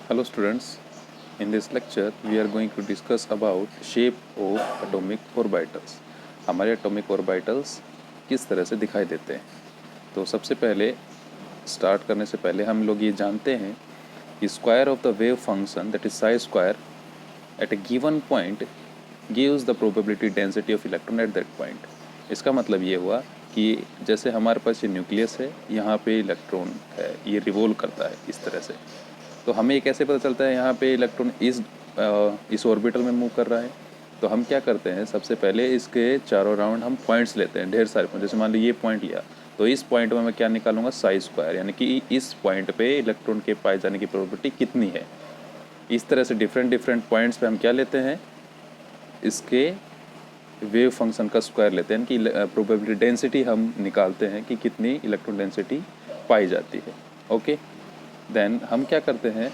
Hello students, in this lecture we are going to discuss about shape of atomic orbitals. हमारे atomic orbitals किस तरह से दिखाई देते हैं। तो सबसे पहले स्टार्ट करने से पहले हम लोग ये जानते हैं कि square of the wave function that is psi square at a given point gives the probability density of electron at that point. इसका मतलब ये हुआ कि जैसे हमारे पास ये न्यूक्लियस है, यहाँ पे इलेक्ट्रॉन है, ये रिवॉल्व करता है इस तरह से। तो हमें ये कैसे पता चलता है यहाँ पे इलेक्ट्रॉन इस ऑर्बिटल में मूव कर रहा है। तो हम क्या करते हैं, सबसे पहले इसके चारों राउंड हम पॉइंट्स लेते हैं, ढेर सारे पॉइंट। जैसे मान लो ये पॉइंट लिया, तो इस पॉइंट में मैं क्या निकालूंगा, साई स्क्वायर, यानी कि इस पॉइंट पे इलेक्ट्रॉन के पाए जाने की प्रोबेबिलिटी कितनी है। इस तरह से डिफरेंट पॉइंट्स पे हम क्या लेते हैं, इसके वेव फंक्शन का स्क्वायर लेते हैं कि प्रोबेबिलिटी डेंसिटी हम निकालते हैं कि कितनी इलेक्ट्रॉन डेंसिटी पाई जाती है। ओके, देन हम क्या करते हैं,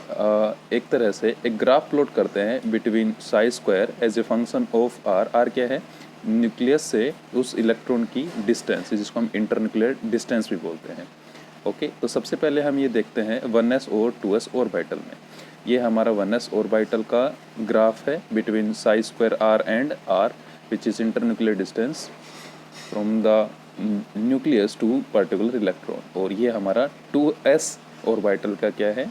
एक तरह से एक ग्राफ प्लॉट करते हैं between psi square as a function of r. R क्या है, न्यूक्लियस से उस इलेक्ट्रॉन की डिस्टेंस, जिसको हम इंटरन्यूक्लियर डिस्टेंस भी बोलते हैं। ओके, तो सबसे पहले हम ये देखते हैं 1s और 2s ऑर्बिटल में। ये हमारा 1s ऑर्बिटल का ग्राफ है between psi square r and r, which is internuclear distance from the nucleus to particular electron. और ये हमारा 2s ऑर्बिटल का क्या है,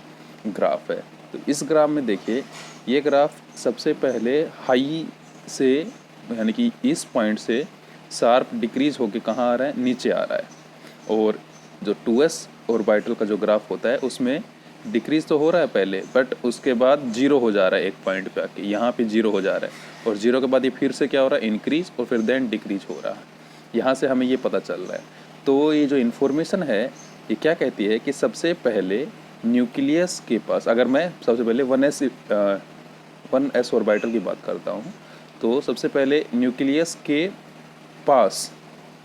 ग्राफ है। तो इस ग्राफ में देखिए, ये ग्राफ सबसे पहले हाई से, यानी कि इस पॉइंट से शार्प डिक्रीज होके कहाँ आ रहा है, नीचे आ रहा है। और जो 2s ऑर्बिटल का जो ग्राफ होता है उसमें डिक्रीज तो हो रहा है पहले, बट उसके बाद जीरो हो जा रहा है एक पॉइंट पे आके, यहाँ पे जीरो हो जा रहा है। और जीरो के बाद ये फिर से क्या हो रहा है, इंक्रीज, और फिर देन डिक्रीज हो रहा है। यहाँ से हमें ये पता चल रहा है। तो ये जो इन्फॉर्मेशन है ये क्या कहती है कि सबसे पहले न्यूक्लियस के पास, अगर मैं सबसे पहले 1s ऑर्बिटल की बात करता हूँ, तो सबसे पहले न्यूक्लियस के पास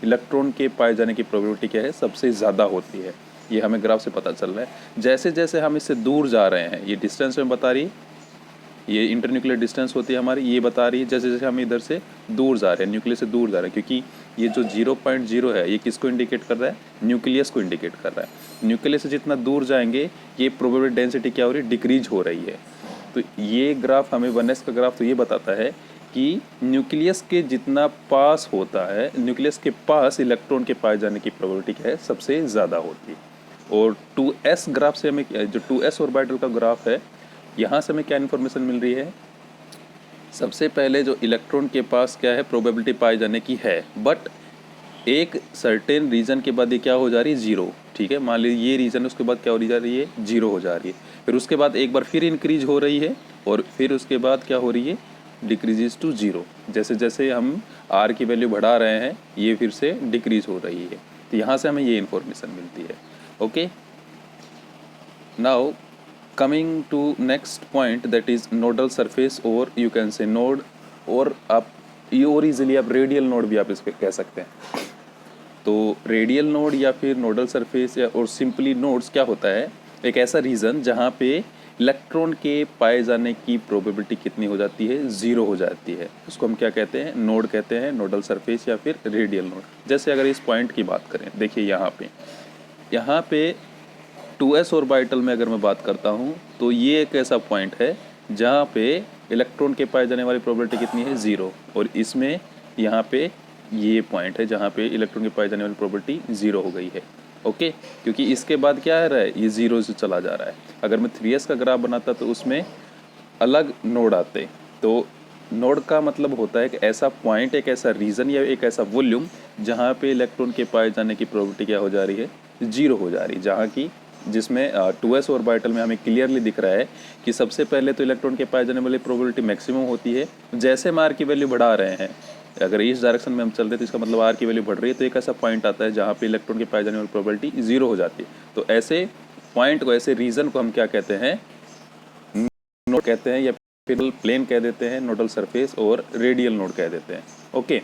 इलेक्ट्रॉन के पाए जाने की प्रोबेबिलिटी क्या है, सबसे ज़्यादा होती है। ये हमें ग्राफ से पता चल रहा है। जैसे जैसे हम इससे दूर जा रहे हैं, ये डिस्टेंस में बता रही है, ये इंटरन्यूक्लियर डिस्टेंस होती है हमारी, ये बता रही है जैसे जैसे हम इधर से दूर जा रहे हैं, न्यूक्लियस से दूर जा रहे हैं। क्योंकि ये जो 0.0 है ये किसको इंडिकेट कर रहा है, न्यूक्लियस को इंडिकेट कर रहा है। न्यूक्लियस से जितना दूर जाएंगे ये प्रोबेबिलिटी डेंसिटी क्या हो रही है, डिक्रीज हो रही है। तो ये ग्राफ हमें 1s का ग्राफ तो ये बताता है कि न्यूक्लियस के जितना पास होता है, न्यूक्लियस के पास इलेक्ट्रॉन के पाए जाने की प्रोबेबिलिटी क्या है, सबसे ज़्यादा होती है। और 2s ग्राफ से हमें, जो 2s ऑर्बिटल का ग्राफ है, यहाँ से हमें क्या इन्फॉर्मेशन मिल रही है, सबसे पहले जो इलेक्ट्रॉन के पास क्या है, प्रोबेबिलिटी पाए जाने की है, बट एक सर्टेन रीजन के बाद ये क्या हो जा रही है, जीरो। ठीक है, मान लीजिए ये रीजन, उसके बाद क्या हो जा रही है, जीरो हो जा रही है। फिर उसके बाद एक बार फिर इंक्रीज हो रही है, और फिर उसके बाद क्या हो रही है, डिक्रीजेज टू जीरो। जैसे जैसे हम आर की वैल्यू बढ़ा रहे हैं ये फिर से डिक्रीज हो रही है। तो यहाँ से हमें ये इन्फॉर्मेशन मिलती है। Okay, now coming to next point, that is nodal surface, और you can say node, और आप ये और इजीली आप रेडियल नोड भी आप इसको कह सकते हैं। तो रेडियल नोड या फिर नोडल सरफेस या और सिंपली नोड्स क्या होता है, एक ऐसा रीजन जहाँ पे इलेक्ट्रॉन के पाए जाने की प्रोबेबिलिटी कितनी हो जाती है, ज़ीरो हो जाती है। उसको हम क्या कहते हैं, नोड कहते हैं, नोडल सरफेस या फिर रेडियल नोड। जैसे अगर इस पॉइंट की बात करें, देखिए यहाँ पे 2s ऑर्बिटल में अगर मैं बात करता हूँ, तो ये एक ऐसा पॉइंट है जहाँ पे इलेक्ट्रॉन के पाए जाने वाली प्रोबेबिलिटी कितनी है, ज़ीरो। और इसमें यहाँ पे ये पॉइंट है जहाँ पे इलेक्ट्रॉन के पाए जाने वाली प्रोबेबिलिटी ज़ीरो हो गई है। ओके, क्योंकि इसके बाद क्या आ रहा है, ये ज़ीरो से चला जा रहा है। अगर मैं 3s का ग्राफ बनाता तो उसमें अलग नोड आते। तो नोड का मतलब होता है एक ऐसा पॉइंट, एक ऐसा रीजन या एक ऐसा वॉल्यूम जहाँ पे इलेक्ट्रॉन के पाए जाने की प्रोबेबिलिटी क्या हो जा रही है, जीरो हो जा रही है। जहाँ की जिसमें 2s ऑर्बिटल में हमें क्लियरली दिख रहा है कि सबसे पहले तो इलेक्ट्रॉन के पाए जाने वाली प्रोबेबिलिटी मैक्सिमम होती है। जैसे हम आर की वैल्यू बढ़ा रहे हैं, अगर इस डायरेक्शन में हम चल रहे हैं तो इसका मतलब आर की वैल्यू बढ़ रही है, तो एक ऐसा पॉइंट आता है जहाँ पे इलेक्ट्रॉन के पाए जाने वाली प्रोबेबिलिटी जीरो हो जाती है। तो ऐसे पॉइंट को, ऐसे रीजन को हम क्या कहते हैं, नोड कहते हैं, या फिर प्लेन कह देते हैं, नोडल सरफेस, और रेडियल नोड कह देते हैं। ओके,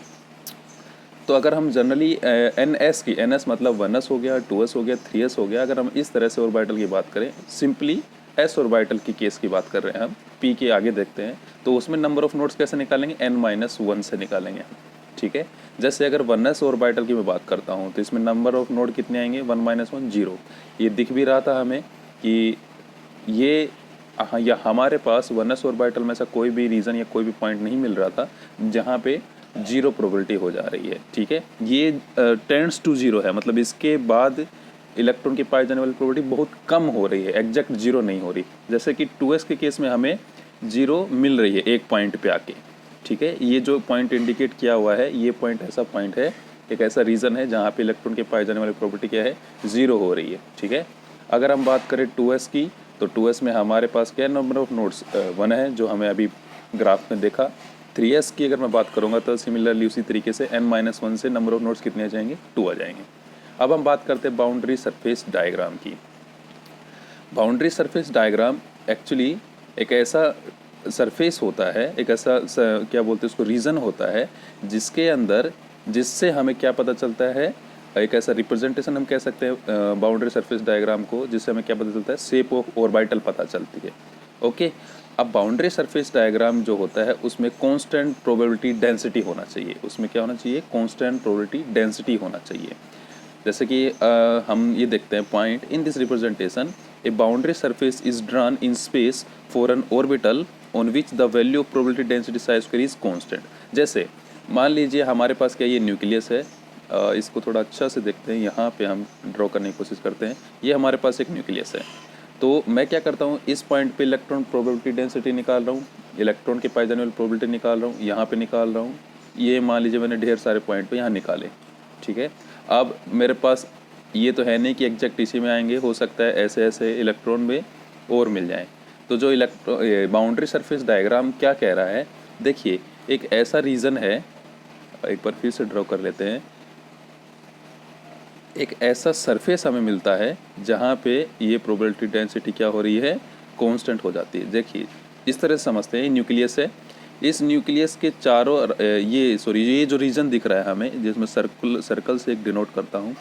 तो अगर हम जनरली NS की, NS मतलब 1s हो गया, 2s हो गया, 3s हो गया, अगर हम इस तरह से ऑर्बिटल की बात करें, सिंपली s ऑर्बिटल की केस की बात कर रहे हैं हम, p के आगे देखते हैं, तो उसमें नंबर ऑफ नोड्स कैसे निकालेंगे, n-1 से निकालेंगे हम। ठीक है, जैसे अगर 1s ऑर्बिटल की मैं बात करता हूँ तो इसमें नंबर ऑफ नोड कितने आएंगे, 1 - 1 0। ये दिख भी रहा था हमें कि ये हाँ, या हमारे पास 1s ऑर्बिटल में ऐसा कोई भी रीज़न या कोई भी पॉइंट नहीं मिल रहा था जहाँ पे जीरो प्रोबेबिलिटी हो जा रही है। ठीक है, ये टेंड्स टू जीरो है, मतलब इसके बाद इलेक्ट्रॉन के पाए जाने वाली प्रोबेबिलिटी बहुत कम हो रही है, एग्जैक्ट जीरो नहीं हो रही। जैसे कि 2s के केस में हमें जीरो मिल रही है एक पॉइंट पे आके। ठीक है, ये जो पॉइंट इंडिकेट किया हुआ है, ये पॉइंट ऐसा पॉइंट है, एक ऐसा रीज़न है जहाँ पे इलेक्ट्रॉन के पाए जाने वाली प्रोबेबिलिटी क्या है, ज़ीरो हो रही है। ठीक है, अगर हम बात करें 2s की, तो 2s में हमारे पास क्या नंबर ऑफ नोड्स 1 है, जो हमें अभी ग्राफ में देखा। 3s की अगर मैं बात करूँगा तो सिमिलरली उसी तरीके से n-1 से नंबर ऑफ नोड्स कितने आ जाएंगे, 2 आ जाएंगे। अब हम बात करते हैं बाउंड्री सरफेस डायग्राम की। बाउंड्री सरफेस डायग्राम एक्चुअली एक ऐसा सरफेस होता है, एक ऐसा क्या बोलते हैं उसको, रीजन होता है जिसके अंदर, जिससे हमें क्या पता चलता है, एक ऐसा रिप्रेजेंटेशन हम कह सकते हैं बाउंड्री सरफेस डायग्राम को, जिससे हमें क्या पता चलता है, शेप ऑफ ऑर्बिटल पता चलती है। ओके, अब बाउंड्री सरफेस डायग्राम जो होता है उसमें कांस्टेंट प्रोबेबिलिटी डेंसिटी होना चाहिए। उसमें क्या होना चाहिए, कांस्टेंट प्रोबेबिलिटी डेंसिटी होना चाहिए। जैसे कि हम ये देखते हैं point in this representation, A boundary surface is drawn in space for an orbital on which the value of probability density Sai square is constant. जैसे मान लीजिए हमारे पास क्या, ये न्यूक्लियस है, इसको थोड़ा अच्छा से देखते हैं, यहाँ पे हम ड्रॉ करने की कोशिश करते हैं। ये हमारे पास एक न्यूक्लियस है, तो मैं क्या करता हूँ, इस पॉइंट पे इलेक्ट्रॉन प्रोबेबिलिटी डेंसिटी निकाल रहा हूँ, इलेक्ट्रॉन के पाए जाने वाली प्रोबेबिलिटी निकाल रहा हूँ, यहाँ पे निकाल रहा हूँ। ये मान लीजिए मैंने ढेर सारे पॉइंट पे यहाँ निकाले। ठीक है, अब मेरे पास ये तो है नहीं कि एग्जैक्ट इसी में आएंगे, हो सकता है ऐसे ऐसे इलेक्ट्रॉन में और मिल जाएं। तो जो बाउंड्री सरफेस डायग्राम क्या कह रहा है, देखिए एक ऐसा रीज़न है, एक बार फिर से ड्रॉ कर लेते हैं, एक ऐसा सरफेस हमें मिलता है जहाँ पे ये प्रोबेबिलिटी डेंसिटी क्या हो रही है, कांस्टेंट हो जाती है। देखिए इस तरह से समझते हैं, न्यूक्लियस है, इस न्यूक्लियस के चारों ये जो रीजन दिख रहा है हमें, जिसमें सर्कल से एक डिनोट करता हूँ,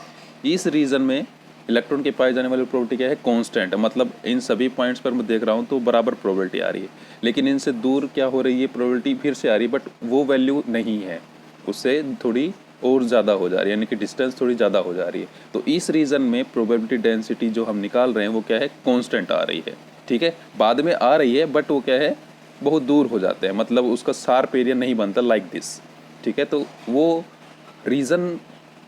इस रीजन में इलेक्ट्रॉन के पाए जाने वाली प्रोबेबिलिटी क्या है, कांस्टेंट। मतलब इन सभी पॉइंट्स पर मैं देख रहा हूँ तो बराबर प्रोबेबिलिटी आ रही है, लेकिन इनसे दूर क्या हो रही है, प्रोबेबिलिटी फिर से आ रही है, बट वो वैल्यू नहीं है, उससे थोड़ी और ज़्यादा हो जा रही है, यानी कि डिस्टेंस थोड़ी ज़्यादा हो जा रही है। तो इस रीजन में प्रोबेबिलिटी डेंसिटी जो हम निकाल रहे हैं वो क्या है, कांस्टेंट आ रही है। ठीक है, बाद में आ रही है बट वो क्या है, बहुत दूर हो जाते हैं, मतलब उसका शार्प एरिया नहीं बनता लाइक दिस। ठीक है, तो वो रीजन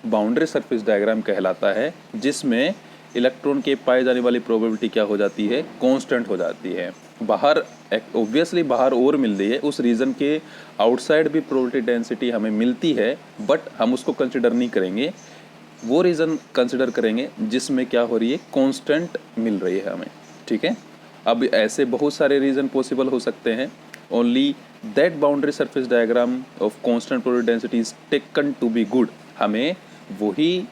बाउंड्री सरफेस डायग्राम कहलाता है, जिसमें इलेक्ट्रॉन के पाए जाने वाली प्रोबेबिलिटी क्या हो जाती है, कांस्टेंट हो जाती है। बाहर ऑब्वियसली बाहर और मिल रही है, उस रीजन के आउटसाइड भी प्रोबेबिलिटी डेंसिटी हमें मिलती है, बट हम उसको कंसिडर नहीं करेंगे, वो रीजन कंसिडर करेंगे जिसमें क्या हो रही है, कांस्टेंट मिल रही है हमें। ठीक है, अब ऐसे बहुत सारे रीजन पॉसिबल हो सकते हैं, only that boundary surface diagram of constant probability density is taken to be good. हमें वही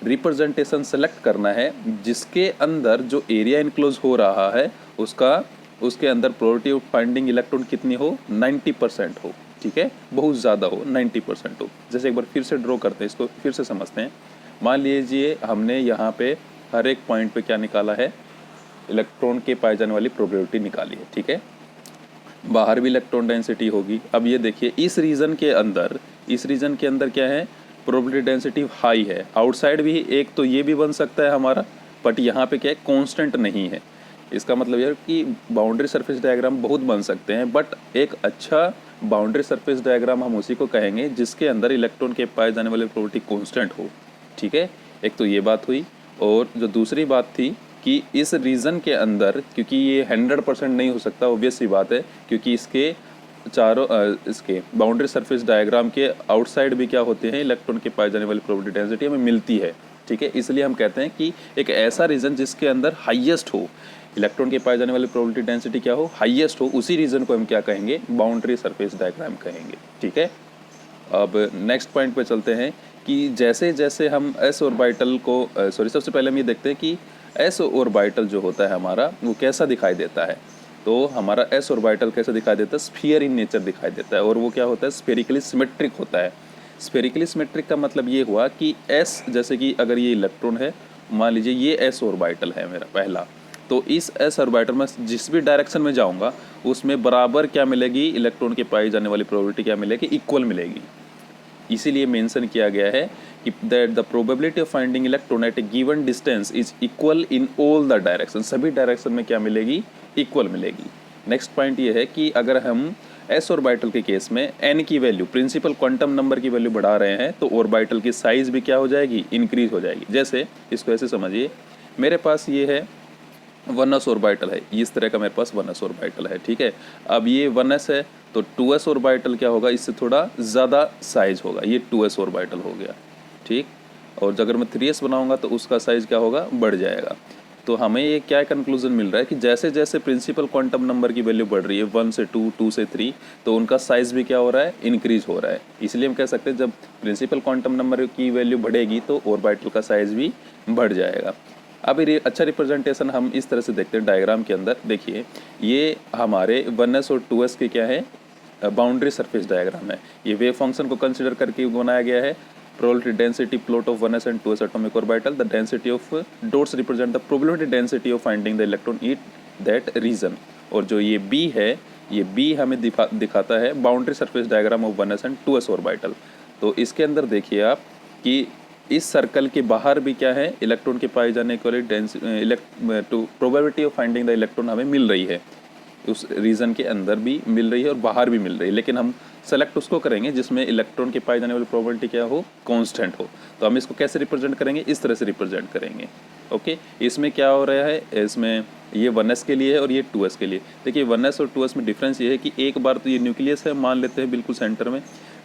रिप्रेजेंटेशन सेलेक्ट करना है जिसके अंदर जो एरिया इनक्लोज हो रहा है उसके अंदर प्रोबेबिलिटी ऑफ फाइंडिंग इलेक्ट्रॉन कितनी हो, 90% हो। ठीक है, बहुत ज़्यादा हो, 90% हो। जैसे एक बार फिर से ड्रॉ करते हैं, इसको फिर से समझते हैं। मान लीजिए हमने यहाँ पे हर एक पॉइंट पे क्या निकाला है, इलेक्ट्रॉन के पाए जाने वाली प्रोबेबिलिटी निकाली है। ठीक है, बाहर भी इलेक्ट्रॉन डेंसिटी होगी। अब ये देखिए इस रीजन के अंदर क्या है, प्रोबेबिलिटी डेंसिटी हाई है। आउटसाइड भी एक तो ये भी बन सकता है हमारा, बट यहाँ पे क्या है, कांस्टेंट नहीं है। इसका मतलब यह कि बाउंड्री सरफेस डायग्राम बहुत बन सकते हैं, बट एक अच्छा बाउंड्री सरफेस डायग्राम हम उसी को कहेंगे जिसके अंदर इलेक्ट्रॉन के पाए जाने वाली प्रोबेबिलिटी कांस्टेंट हो। ठीक है, एक तो ये बात हुई, और जो दूसरी बात थी कि इस रीजन के अंदर, क्योंकि ये 100% नहीं हो सकता, ऑब्वियस सी बात है, क्योंकि इसके चारों इसके बाउंड्री सरफेस डायग्राम के आउटसाइड भी क्या होते हैं, इलेक्ट्रॉन के पाए जाने वाली प्रोबेबिलिटी डेंसिटी हमें मिलती है। ठीक है, इसलिए हम कहते हैं कि एक ऐसा रीजन जिसके अंदर हाईएस्ट हो, इलेक्ट्रॉन के पाए जाने वाली प्रोबेबिलिटी डेंसिटी क्या हो, हाईएस्ट हो, उसी रीजन को हम क्या कहेंगे, बाउंड्री सरफेस डायग्राम कहेंगे। ठीक है, अब नेक्स्ट पॉइंट पे चलते हैं कि जैसे जैसे हम एस ऑर्बिटल को सबसे पहले हम ये देखते हैं कि एस ऑर्बिटल जो होता है हमारा, वो कैसा दिखाई देता है। तो हमारा एस ऑर्बिटल कैसा दिखाई देता है, स्फीयर इन नेचर दिखाई देता है, और वो क्या होता है, स्फेरिकली सिमेट्रिक होता है। स्फेरिकली सिमेट्रिक का मतलब ये हुआ कि एस, जैसे कि अगर ये इलेक्ट्रॉन है, मान लीजिए ये एस ऑर्बिटल है मेरा पहला, तो इस एस ऑर्बिटल में जिस भी डायरेक्शन में जाऊंगा उसमें बराबर क्या मिलेगी, इलेक्ट्रॉन के पाई जाने वाली प्रोबेबिलिटी क्या मिलेगी, इक्वल मिलेगी। इसीलिए मेंशन किया गया है कि that the probability of finding electron at a given distance is equal in all the direction, सभी डायरेक्शन में क्या मिलेगी, इक्वल मिलेगी। नेक्स्ट पॉइंट ये है कि अगर हम एस ऑर्बिटल के केस में एन की वैल्यू, प्रिंसिपल क्वांटम नंबर की वैल्यू बढ़ा रहे हैं तो ऑर्बिटल की साइज भी क्या हो जाएगी, इंक्रीज हो जाएगी। जैसे इसको ऐसे समझिए, मेरे पास ये है 1s ऑर्बिटल है, इस तरह का मेरे पास 1s ऑर्बिटल है, ठीक है। अब ये 1s है तो 2s ऑर्बिटल क्या होगा, इससे थोड़ा ज़्यादा साइज होगा, ये 2s ऑर्बिटल हो गया, ठीक। और अगर मैं 3s बनाऊंगा तो उसका साइज़ क्या होगा, बढ़ जाएगा। तो हमें ये क्या कंक्लूजन मिल रहा है कि जैसे जैसे प्रिंसिपल क्वांटम नंबर की वैल्यू बढ़ रही है 1 से 2, 2 से 3, तो उनका साइज़ भी क्या हो रहा है, इंक्रीज हो रहा है। इसलिए हम कह सकते हैं जब प्रिंसिपल क्वांटम नंबर की वैल्यू बढ़ेगी तो ऑर्बिटल का साइज़ भी बढ़ जाएगा। अब ये अच्छा रिप्रेजेंटेशन हम इस तरह से देखते हैं डायग्राम के अंदर। देखिए ये हमारे 1s और 2s के क्या है, बाउंड्री सरफेस डायग्राम है। ये वेव फंक्शन को कंसिडर करके बनाया गया है। probability density plot of 1s and 2s atomic orbital, the density of dots represent the probability density of finding the electron in that region। और जो ये B है, ये B हमें दिखाता है boundary surface diagram of 1s and 2s orbital. तो इसके अंदर देखिए आप कि इस सर्कल के बाहर भी क्या है, इलेक्ट्रॉन के पाए जाने के लिए probability of finding the electron हमें मिल रही है, उस रीजन के अंदर भी मिल रही है और बाहर भी मिल रही है। लेकिन हम सेलेक्ट उसको करेंगे जिसमें इलेक्ट्रॉन के पाए जाने वाली प्रोबेबिलिटी क्या हो, कांस्टेंट हो। तो हम इसको कैसे रिप्रेजेंट करेंगे, इस तरह से रिप्रेजेंट करेंगे। ओके, इसमें क्या हो रहा है, इसमें ये 1s के लिए है और ये 2s के लिए। देखिए 1s और 2s में डिफरेंस ये है कि एक बार तो ये न्यूक्लियस है, मान लेते हैं बिल्कुल सेंटर में,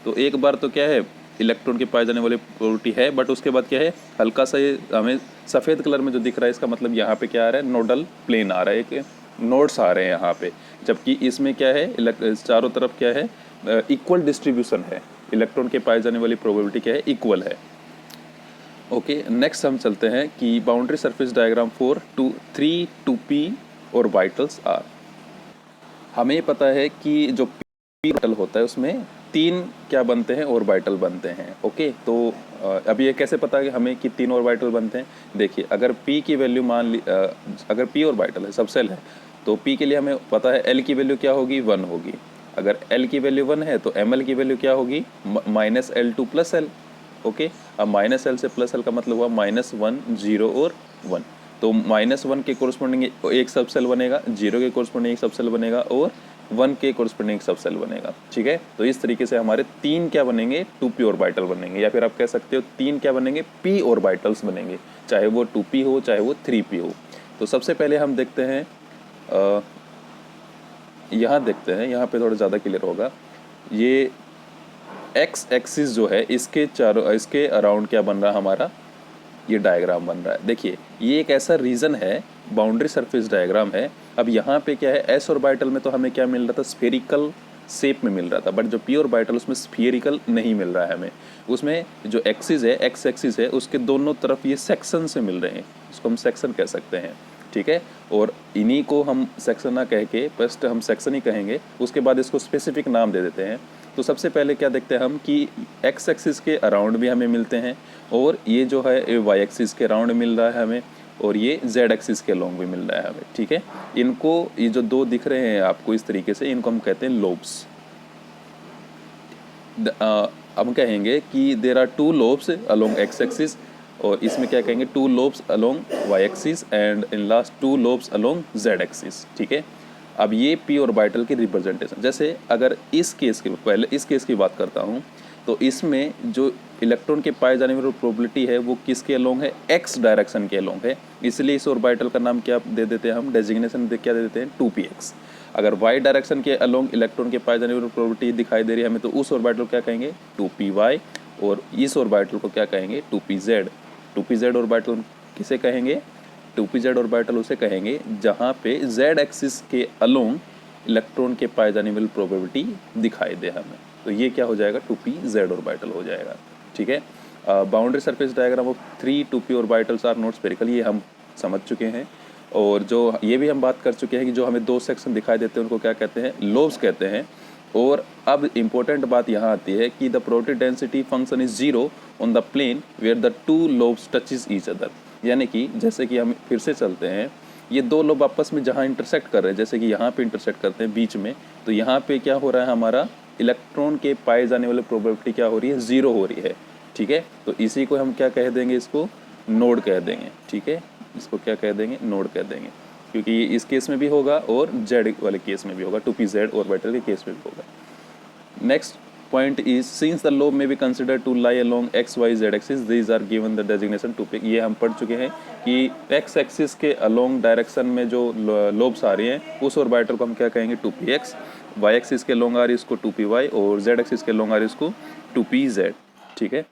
तो एक बार तो क्या है, इलेक्ट्रॉन के पाए जाने वाली प्रोबेबिलिटी है, बट उसके बाद क्या है, हल्का सा ये हमें सफ़ेद कलर में जो दिख रहा है, इसका मतलब यहाँ पे क्या आ रहा है, नोडल प्लेन आ रहा है, एक नोड्स आ रहे हैं यहाँ पे। जबकि इसमें क्या है, चारों तरफ क्या है, इक्वल डिस्ट्रीब्यूशन है, इलेक्ट्रॉन के पाए जाने वाली प्रोबेबिलिटी क्या है, इक्वल है। ओके, नेक्स्ट हम चलते हैं कि boundary surface diagram for 3 2p orbitals are. हमें पता है कि जो p ऑर्बिटल होता है उसमें 3 क्या बनते हैं, ऑर्बिटल बनते हैं। ओके, तो अब ये कैसे पता है हमें कि 3 ऑर्बिटल बनते हैं। देखिए अगर p की वैल्यू मान ली, अगर p ऑर्बिटल है, सबसेल है, तो p के लिए हमें पता है l की वैल्यू क्या होगी, 1 होगी। अगर l की वैल्यू 1 है तो ml की वैल्यू क्या होगी, -L2 + L। ओके, अब -L से +L का मतलब हुआ -1 0 और 1। तो -1 के कोरस्पॉन्डिंग एक सबसेल बनेगा, 0 के कोरस्पॉन्डिंग एक सबसेल बनेगा और 1 के कोरस्पॉन्डिंग एक सबसेल बनेगा। ठीक है, तो इस तरीके से हमारे 3 क्या बनेंगे, 2p ऑर्बिटल बनेंगे, या फिर आप कह सकते हो 3 क्या बनेंगे, p ऑर्बिटल्स बनेंगे, चाहे वो 2p हो चाहे वो 3p हो। तो सबसे पहले हम देखते हैं, यहाँ देखते हैं, यहाँ पे थोड़ा ज़्यादा क्लियर होगा। ये एक्स एक्सिस जो है, इसके चारों, इसके अराउंड क्या बन रहा है हमारा, ये डायग्राम बन रहा है। देखिए ये एक ऐसा रीजन है, बाउंड्री सरफेस डायग्राम है। अब यहाँ पे क्या है, एस ऑर्बिटल में तो हमें क्या मिल रहा था, स्फेरिकल शेप में मिल रहा था, बट जो पी ऑर्बिटल उसमें स्फेरिकल नहीं मिल रहा है हमें। उसमें जो एक्सिस है, एक्स एक्सिस है, उसके दोनों तरफ ये सेक्शन से मिल रहे हैं, इसको हम सेक्शन कह सकते हैं। ठीक है, और इन्हीं को हम सेक्शन ना कह के फर्स्ट हम सेक्शन ही कहेंगे, उसके बाद इसको स्पेसिफिक नाम दे देते हैं। तो सबसे पहले क्या देखते हैं हम कि एक्स एक्सिस के अराउंड भी हमें मिलते हैं, और ये जो है वाई एक्सिस के अराउंड मिल रहा है हमें, और ये जेड एक्सिस के लॉन्ग भी मिल रहा है हमें। ठीक है, इनको, ये जो दो दिख रहे हैं आपको इस तरीके से, इनको हम कहते हैं लोब्स। हम कहेंगे कि there are 2 lobes along x axis, और इसमें क्या कहेंगे, 2 lobes along y axis and in last 2 lobes along z axis. ठीक है, अब ये पी ऑर्बिटल की रिप्रेजेंटेशन, जैसे अगर इस केस के, पहले इस केस की बात करता हूँ, तो इसमें जो इलेक्ट्रॉन के पाए जाने वाली प्रोबेबिलिटी है वो किसके अलोंग है, एक्स डायरेक्शन के अलोंग है, इसलिए इस ऑर्बिटल का नाम क्या दे देते हैं हम, डेजिग्नेशन क्या दे देते हैं, 2px। अगर वाई डायरेक्शन के अलोंग इलेक्ट्रॉन के पाए जाने वाली प्रोबेबिलिटी दिखाई दे रही है हमें, तो उस ऑर्बिटल को क्या कहेंगे, 2py, और इस ऑर्बिटल को क्या कहेंगे, 2pz। 2pz ऑर्बिटल किसे कहेंगे, 2pz ऑर्बिटल उसे कहेंगे जहाँ पे z एक्सिस के अलोंग इलेक्ट्रॉन के पाए जाने वाली प्रोबेबिलिटी दिखाई दे हमें, तो ये क्या हो जाएगा, 2pz ऑर्बिटल हो जाएगा। ठीक है, boundary surface diagram of 3 2p orbitals are not spherical, ये हम समझ चुके हैं। और जो ये भी हम बात कर चुके हैं कि जो हमें 2 सेक्शन दिखाई देते हैं उनको क्या कहते हैं, लोब्स कहते हैं। और अब इम्पोर्टेंट बात यहाँ आती है कि the probability density function is 0 on the plane where the 2 lobes touches each other. यानी कि जैसे कि हम फिर से चलते हैं, ये 2 लोब आपस में जहाँ इंटरसेक्ट कर रहे हैं, जैसे कि यहाँ पे इंटरसेक्ट करते हैं बीच में, तो यहाँ पे क्या हो रहा है हमारा इलेक्ट्रॉन के पाए जाने वाली प्रोबेबिलिटी क्या हो रही है, 0 हो रही है। ठीक है, तो इसी को हम क्या कह देंगे, इसको नोड कह देंगे। ठीक है, इसको क्या कह देंगे, नोड कह देंगे, क्योंकि ये इस केस में भी होगा और जेड वाले केस में भी होगा, 2p z ऑर्बिटल के केस में भी होगा। Next point is since the lobe may be considered to lie along x y z axis these are given the designation 2p। ये हम पढ़ चुके हैं कि x एक्सिस के along डायरेक्शन में जो लोब्स आ रही हैं उस ऑर्बिटल को हम क्या कहेंगे, 2px। y एक्सिस के along आ रही है इसको 2py और z एक्सिस के along आ रही है इसको 2pz। ठीक है,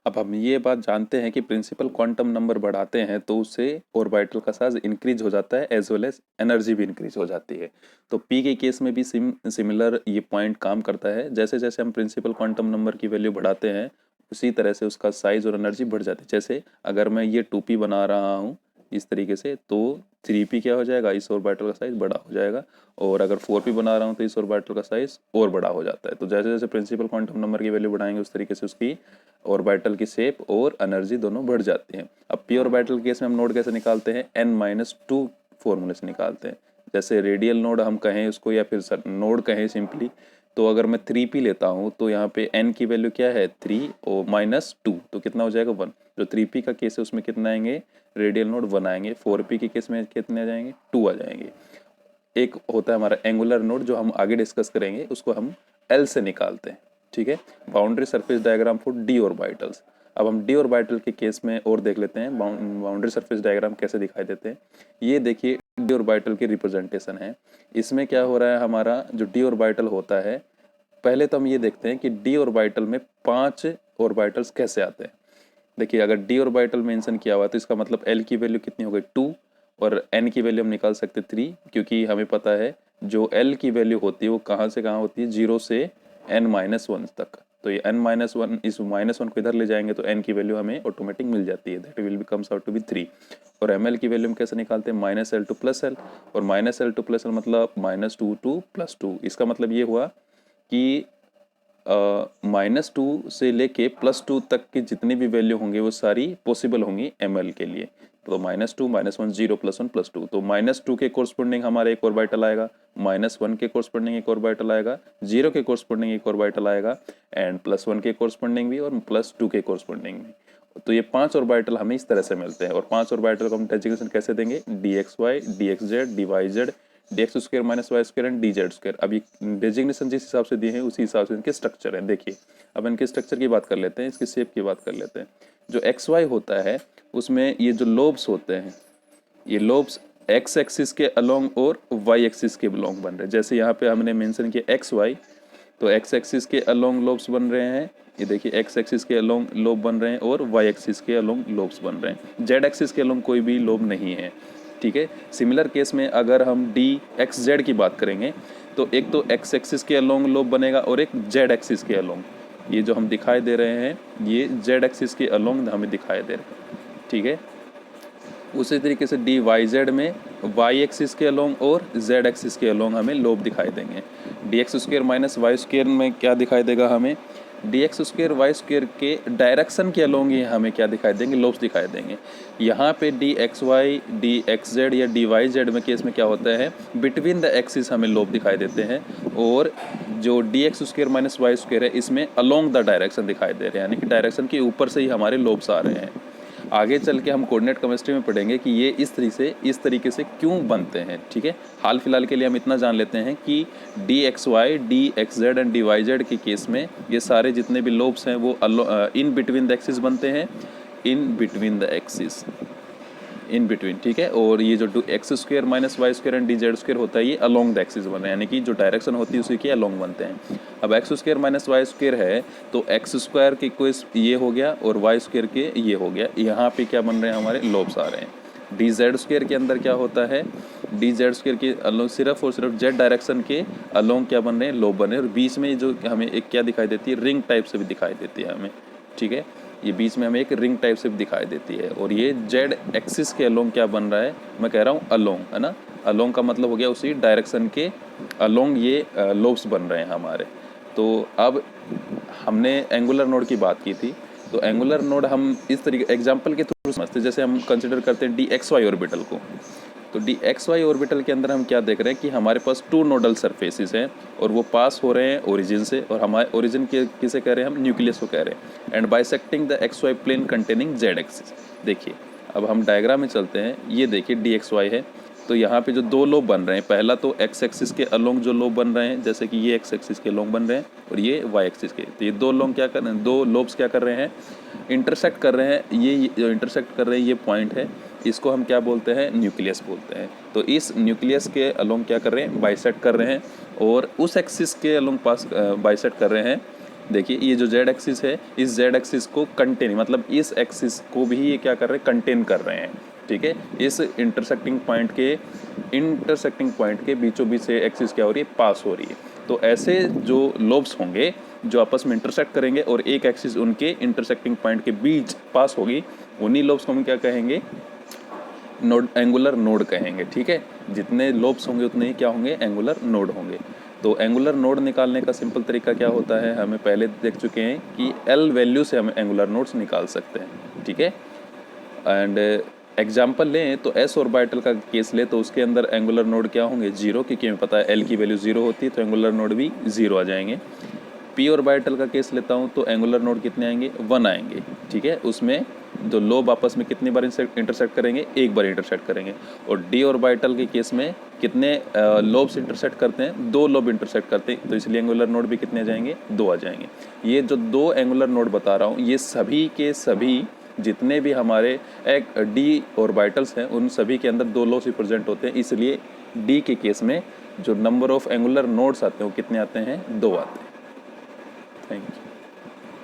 अब हम ये बात जानते हैं कि प्रिंसिपल क्वांटम नंबर बढ़ाते हैं तो उससे ऑर्बिटल का साइज इंक्रीज हो जाता है एज वेल एज एनर्जी भी इंक्रीज हो जाती है। तो पी के केस में भी सिमिलर ये पॉइंट काम करता है। जैसे जैसे हम प्रिंसिपल क्वांटम नंबर की वैल्यू बढ़ाते हैं उसी तरह से उसका साइज और एनर्जी बढ़ जाती है। जैसे अगर मैं ये 2p बना रहा हूँ इस तरीके से तो 3p क्या हो जाएगा, इस ऑर्बिटल का साइज बड़ा हो जाएगा, और अगर 4p बना रहा हूँ तो इस ऑर्बिटल का साइज और बड़ा हो जाता है। तो जैसे जैसे प्रिंसिपल क्वांटम नंबर की वैल्यू बढ़ाएंगे उस तरीके से उसकी ऑर्बिटल की शेप और एनर्जी दोनों बढ़ जाती हैं। अब पी ऑर्बिटल केस में हम नोड कैसे निकालते हैं, n-2 फॉर्मूले से निकालते हैं। जैसे रेडियल नोड हम कहें उसको या फिर नोड कहें सिंपली, तो अगर मैं 3p लेता हूँ तो यहाँ पे n की वैल्यू क्या है 3 और -2, तो कितना हो जाएगा 1। जो 3p का केस है उसमें कितना आएंगे, रेडियल नोड 1 आएंगे। 4p के केस में कितने आ जाएंगे, 2 आ जाएंगे। एक होता है हमारा एंगुलर नोड जो हम आगे डिस्कस करेंगे, उसको हम L से निकालते हैं। ठीक है, boundary surface diagram for D orbitals. अब हम डी ऑर्बिटल के केस में और देख लेते हैं बाउंड्री सरफेस डायग्राम कैसे दिखाई देते हैं। ये देखिए डी ऑर्बिटल की रिप्रेजेंटेशन है। इसमें क्या हो रहा है, हमारा जो डी ऑर्बिटल होता है, पहले तो हम ये देखते हैं कि डी ऑर्बिटल में 5 ऑर्बिटल्स कैसे आते हैं। देखिए अगर डी ऑर्बिटल मेंशन किया हुआ तो इसका मतलब L की वैल्यू कितनी हो गई 2 और n की वैल्यू हम निकाल सकते 3, क्योंकि हमें पता है जो L की वैल्यू होती है वो कहाँ से कहाँ होती है, 0 से n-1 तक। तो ये n-1 इस -1 को इधर ले जाएंगे तो n की वैल्यू हमें ऑटोमेटिक मिल जाती है, that will becomes out to be 3। और ml की वैल्यू हम कैसे निकालते हैं, -L2 + L, और -L2 + L मतलब -2 to +2। इसका मतलब ये हुआ कि -2 से लेके +2 तक की जितनी भी वैल्यू होंगे वो सारी पॉसिबल होंगी ml के लिए। तो -2 -1 0 +1 +2, तो -2 के कोरस्पोंडिंग हमारा एक ऑर्बिटल आएगा, -1 के कोरस्पोंडिंग एक ऑर्बिटल आएगा, 0 के कोरस्पोंडिंग एक ऑर्बिटल आएगा, एंड +1 के कोरस्पोंडिंग भी और +2 के कोरस्पोंडिंग भी। तो ये 5 ऑर्बिटल हमें इस तरह से मिलते हैं। और 5 ऑर्बिटल को हम डेजिग्नेशन कैसे देंगे, dxy dxz dyz dx square -y² and dz²। अब ये डेजिग्नेशन जिस हिसाब से दिए हैं उसी हिसाब से इनके स्ट्रक्चर हैं। देखिए अब इनके स्ट्रक्चर की बात कर लेते हैं, इसकी शेप की बात कर लेते हैं। जो xy होता है उसमें ये जो लोब्स होते हैं, ये लोब्स x एक्सिस के अलोंग और y एक्सिस के अलोंग बन रहे हैं। जैसे यहाँ पे हमने मेंशन किया xy, तो x एक्सिस के अलोंग लोब्स बन रहे हैं, ये देखिए x एक्सिस के अलोंग लोब बन रहे हैं और y एक्सिस के अलोंग लोब्स बन रहे हैं। z एक्सिस के अलोंग कोई भी लोब नहीं है। ठीक है, सिमिलर केस में अगर हम dxz की बात करेंगे तो एक तो x एक्सिस के अलोंग लोब बनेगा और एक z एक्सिस के अलोंग। ये जो हम दिखाई दे रहे हैं ये z एक्सिस के अलोंग हमें दिखाई दे रहे हैं। ठीक है, उसी तरीके से dyz में y एक्सिस के अलोंग और z एक्सिस के अलोंग हमें लोब दिखाई देंगे। dx² - y² में क्या दिखाई देगा हमें, dx² y² के डायरेक्शन के अलोंग ही हमें क्या दिखाई देंगे, लोब्स दिखाई देंगे। यहाँ पे dxy dxz या dyz में केस में क्या होता है, बिटवीन द एक्सिस हमें लोब दिखाई देते हैं, और जो dx² - y² है इसमें अलोंग द डायरेक्शन दिखाई दे रहे हैं, यानी कि डायरेक्शन के ऊपर से ही हमारे लोब्स आ रहे हैं। आगे चल के हम कोऑर्डिनेट केमिस्ट्री में पढ़ेंगे कि ये इस तरीके से क्यों बनते हैं। ठीक है, हाल फिलहाल के लिए हम इतना जान लेते हैं कि dxy dxz एंड dyz के केस में ये सारे जितने भी लोब्स हैं वो इन बिटवीन द एक्सिस बनते हैं, in between the axis, in between. ठीक है, और ये जो x² - y² एंड dz² होता है ये अलोंग द एक्सिस बन रहे हैं, यानी कि जो डायरेक्शन होती है उसी के अलोंग बनते हैं। अब x² - y² है तो x² के कोई ये हो गया और y² के ये हो गया, यहाँ पे क्या बन रहे हैं, हमारे लोब्स आ रहे हैं। dz² के अंदर क्या होता है, dz² के अलोंग सिर्फ और सिर्फ z डायरेक्शन के अलोंग क्या बन रहे हैं, लोब बन रहे हैं, और बीच में जो हमें एक क्या दिखाई देती है, रिंग टाइप से भी दिखाई देती है हमें। ठीक है, ये बीच में हमें एक रिंग टाइप से दिखाई देती है, और ये जेड एक्सिस के अलोंग क्या बन रहा है, मैं कह रहा हूँ अलोंग, है ना। अलोंग का मतलब हो गया उसी डायरेक्शन के अलोंग ये लोब्स बन रहे हैं हमारे। तो अब हमने एंगुलर नोड की बात की थी, तो एंगुलर नोड हम इस तरीके एग्जांपल के थ्रू समझते हैं। जैसे हम कंसिडर करते हैं dxy ऑर्बिटल को, तो डी एक्स वाई ऑर्बिटल के अंदर हम क्या देख रहे हैं कि हमारे पास 2 नोडल सरफेसेस हैं और वो पास हो रहे हैं ओरिजिन से, और हमारे ओरिजिन के किसे कह रहे हैं हम, न्यूक्लियस को कह रहे हैं, and bisecting the x y plane containing z axis. देखिए अब हम डायग्राम में चलते हैं, ये देखिए डी एक्स वाई है, तो यहाँ पे जो 2 लोब बन रहे हैं, पहला तो एक्स एक्सिस के अलोंग जो लोब बन रहे हैं, जैसे कि ये एक्स एक्सिस के लोंग बन रहे हैं और ये वाई एक्सिस के, तो ये 2 लोंग क्या कर रहे हैं, 2 लोब्स क्या कर रहे हैं, इंटरसेक्ट कर रहे हैं। ये जो इंटरसेक्ट कर रहे हैं ये पॉइंट है, इसको हम क्या बोलते हैं, न्यूक्लियस बोलते हैं। तो इस न्यूक्लियस के अलोंग क्या कर रहे हैं, बाइसेक्ट कर रहे हैं, और उस एक्सिस के अलोंग पास बाइसेक्ट कर रहे हैं। देखिए ये जो जेड एक्सिस है, इस जेड एक्सिस को कंटेन, मतलब इस एक्सिस को भी ये क्या कर रहे हैं, कंटेन कर रहे हैं, ठीक है। इस इंटरसेक्टिंग पॉइंट के बीचों बीच से एक्सिस क्या हो रही है, पास हो रही है। तो ऐसे जो लोब्स होंगे जो आपस में इंटरसेक्ट करेंगे और एक एक्सिस उनके इंटरसेक्टिंग पॉइंट के बीच पास होगी, उन्हीं लोब्स को हम क्या कहेंगे, नोड, एंगुलर नोड कहेंगे, ठीक है। जितने लोब्स होंगे उतने ही क्या होंगे, एंगुलर नोड होंगे। तो एंगुलर नोड निकालने का सिंपल तरीका क्या होता है, हमें पहले देख चुके हैं कि एल वैल्यू से हम एंगुलर नोड्स निकाल सकते हैं, ठीक है। एंड एग्जाम्पल लें तो एस ऑर्बिटल का केस ले तो उसके अंदर एंगुलर नोड क्या होंगे, 0, क्योंकि हमें पता है एल की वैल्यू 0 होती है, तो एंगुलर नोड भी 0 आ जाएंगे। पी ऑर्बिटल का केस लेता हूँ तो एंगुलर नोड कितने आएंगे, 1 आएंगे, ठीक है। उसमें जो लोब आपस में कितनी बार इंटरसेक्ट करेंगे, एक बार इंटरसेक्ट करेंगे। और डी ऑर्बिटल के केस में कितने लोब्स इंटरसेक्ट करते हैं, 2 लोब इंटरसेक्ट करते हैं, तो इसलिए एंगुलर नोड भी कितने आ जाएंगे, 2 आ जाएंगे। ये जो 2 एंगुलर नोड बता रहा हूँ, ये सभी के सभी जितने भी हमारे एक डी ऑर्बिटल्स हैं उन सभी के अंदर 2 लोब्स रिप्रेजेंट होते हैं, इसलिए डी के केस में जो नंबर ऑफ एंगुलर नोड्स आते हैं वो कितने आते हैं, 2 आते हैं। Thank you.